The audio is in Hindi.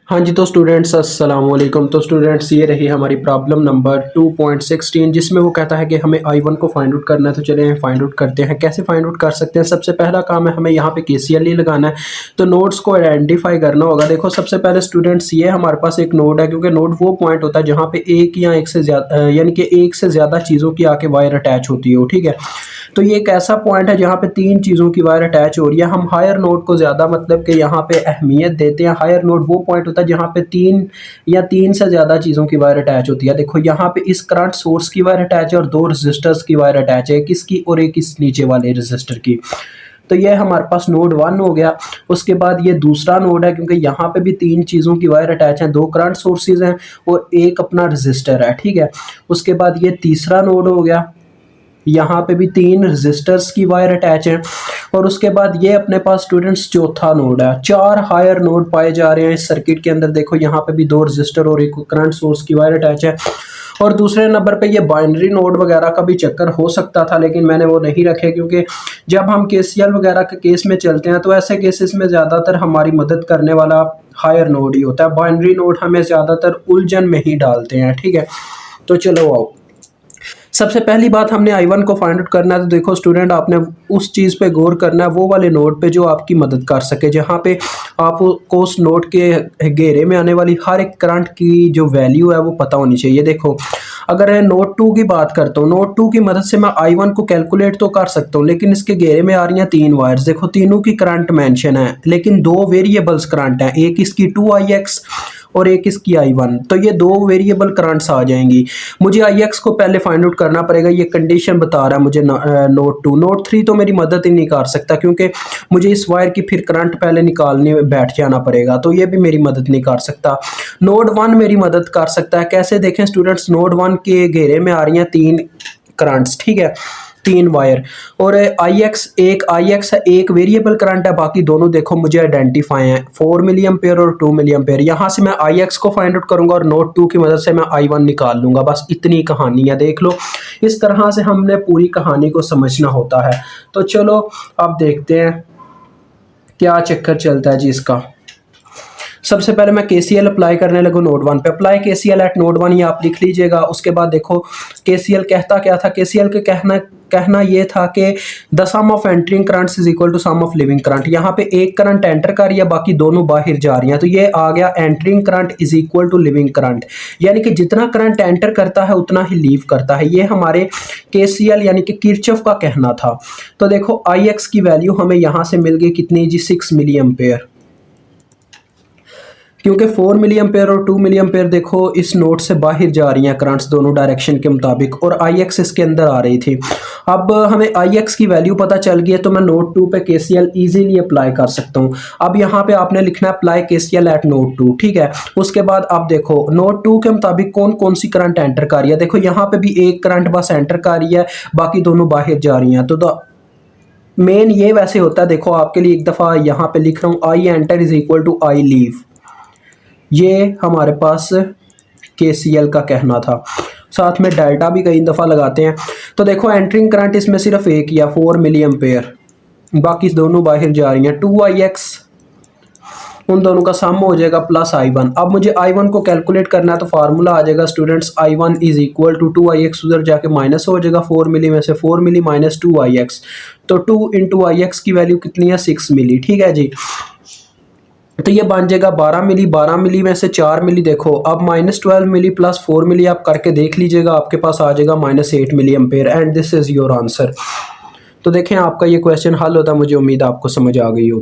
हाँ जी, तो स्टूडेंट्स अस्सलाम वालेकुम। तो स्टूडेंट्स ये रही हमारी प्रॉब्लम नंबर 2.16 जिसमें वो कहता है कि हमें I1 को फाइंड आउट करना है। तो चलिए फाइंड आउट करते हैं। कैसे फाइंड आउट कर सकते हैं? सबसे पहला काम है हमें यहाँ पे KCL ही लगाना है। तो नोड्स को आइडेंटिफाई करना होगा। देखो सबसे पहले स्टूडेंट्स ये हमारे पास एक नोड है, क्योंकि नोड वो पॉइंट होता है जहाँ पे एक या एक से ज़्यादा यानी कि एक से ज़्यादा चीज़ों की आके वायर अटैच होती हो, ठीक है। तो ये एक ऐसा पॉइंट है जहाँ पे तीन चीज़ों की वायर अटैच हो रही है। हम हायर नोड को ज़्यादा मतलब कि यहाँ पे अहमियत देते हैं। हायर नोड वो पॉइंट होता है जहाँ पे तीन या तीन से ज़्यादा चीज़ों की वायर अटैच होती है। देखो यहाँ पे इस करंट सोर्स की वायर अटैच है और दो रजिस्टर्स की वायर अटैच है, किसकी और एक इस नीचे वाले रजिस्टर की। तो ये हमारे पास नोड 1 हो गया। उसके बाद ये दूसरा नोड है, क्योंकि यहाँ पे भी तीन चीज़ों की वायर अटैच हैं, दो करंट सोर्सेज हैं और एक अपना रजिस्टर है, ठीक है। उसके बाद ये तीसरा नोड हो गया, यहाँ पे भी तीन रजिस्टर्स की वायर अटैच हैं। और उसके बाद ये अपने पास स्टूडेंट्स चौथा नोड है। चार हायर नोड पाए जा रहे हैं इस सर्किट के अंदर। देखो यहाँ पे भी दो रजिस्टर और एक करंट सोर्स की वायर अटैच है। और दूसरे नंबर पे ये बाइनरी नोड वगैरह का भी चक्कर हो सकता था, लेकिन मैंने वो नहीं रखे, क्योंकि जब हम केसीएल वगैरह के केस में चलते हैं तो ऐसे केसेस में ज़्यादातर हमारी मदद करने वाला हायर नोड ही होता है। बाइनरी नोड हमें ज़्यादातर उलझन में ही डालते हैं, ठीक है। तो चलो आओ, सबसे पहली बात हमने I1 को फाइंड आउट करना है। तो देखो स्टूडेंट, आपने उस चीज़ पे गौर करना है, वो वाले नोड पे जो आपकी मदद कर सके, जहाँ पे आपको उस नोड के घेरे में आने वाली हर एक करंट की जो वैल्यू है वो पता होनी चाहिए। देखो अगर है नोड 2 की बात करता हूँ, नोड 2 की मदद से मैं I1 को कैलकुलेट तो कर सकता हूँ, लेकिन इसके घेरे में आ रही हैं तीन वायर्स। देखो तीनों की करंट मेंशन है, लेकिन दो वेरिएबल्स करंट हैं, एक इसकी 2IX और एक इसकी I1। तो ये दो वेरिएबल करंट्स आ जाएंगी। मुझे IX को पहले फाइंड आउट करना पड़ेगा। ये कंडीशन बता रहा है मुझे नोड 2। नोड 3 तो मेरी मदद ही नहीं कर सकता, क्योंकि मुझे इस वायर की फिर करंट पहले निकालने बैठ जाना पड़ेगा, तो ये भी मेरी मदद नहीं कर सकता। नोड 1 मेरी मदद कर सकता है। कैसे देखें स्टूडेंट्स, नोड 1 के घेरे में आ रही हैं तीन करंट्स, ठीक है, तीन वायर। और IX है, एक वेरिएबल करंट है, बाकी दोनों देखो मुझे आइडेंटिफाई हैं, 4 मिली एम्पेयर और 2 मिली एम्पेयर। यहाँ से मैं IX को फाइंड आउट करूंगा और नोड 2 की मदद से मैं I1 निकाल लूंगा। बस इतनी कहानी है, देख लो। इस तरह से हमने पूरी कहानी को समझना होता है। तो चलो अब देखते हैं क्या चक्कर चलता है जी इसका। सबसे पहले मैं KCL अप्लाई करने लगूँ नोड 1 पे। अप्लाई KCL एट नोड 1, ये आप लिख लीजिएगा। उसके बाद देखो KCL कहता क्या था। KCL के कहना ये था कि the sum of entering currents is equal to sum of leaving current. यहाँ पे एक करंट एंटर कर रही है, बाकी दोनों बाहर जा रही हैं, तो ये आ गया entering current is equal to leaving current. यानी कि जितना करंट एंटर करता है उतना ही लीव करता है। ये हमारे KCL यानी कि किरचॉफ का कहना था। तो देखो IX की वैल्यू हमें यहाँ से मिल गई कितनी जी, 6 मिली एम्पेयर, क्योंकि 4 मिली एम्पेयर और 2 मिली एम्पेयर देखो इस नोड से बाहर जा रही हैं करंट्स दोनों डायरेक्शन के मुताबिक, और IX इसके अंदर आ रही थी। अब हमें IX की वैल्यू पता चल गई है, तो मैं नोड 2 पे KCL इजीली अप्लाई कर सकता हूँ। अब यहाँ पे आपने लिखना है अप्लाई KCL एट नोड 2, ठीक है। उसके बाद आप देखो नोड 2 के मुताबिक कौन कौन सी करंट एंटर कर रही है। देखो यहाँ पे भी एक करंट बस एंटर कर रही है, बाकी दोनों बाहर जा रही हैं। तो मेन ये वैसे होता है, देखो आपके लिए एक दफ़ा यहाँ पे लिख रहा हूँ, I enter is equal to I leave. ये हमारे पास KCL का कहना था। साथ में डेल्टा भी कई दफ़ा लगाते हैं। तो देखो एंटरिंग करंट इसमें सिर्फ एक ही है, 4 मिली एम्पेयर, बाकी दोनों बाहर जा रही हैं। 2IX उन दोनों का सम हो जाएगा प्लस I1। अब मुझे I1 को कैलकुलेट करना है, तो फार्मूला आ जाएगा students, I1 is equal to 2IX, उधर जाके माइनस हो जाएगा, 4 मिली में से 4 मिली माइनस 2IX। तो 2 इंटू IX की वैल्यू कितनी है, 6 मिली, ठीक है जी। तो ये बन जाएगा 12 मिली, 12 मिली में से 4 मिली देखो, अब -12 मिली प्लस 4 मिली आप करके देख लीजिएगा, आपके पास आ जाएगा -8 milliampere, and this is your answer. तो देखें आपका ये क्वेश्चन हल होता है। मुझे उम्मीद आपको समझ आ गई हो।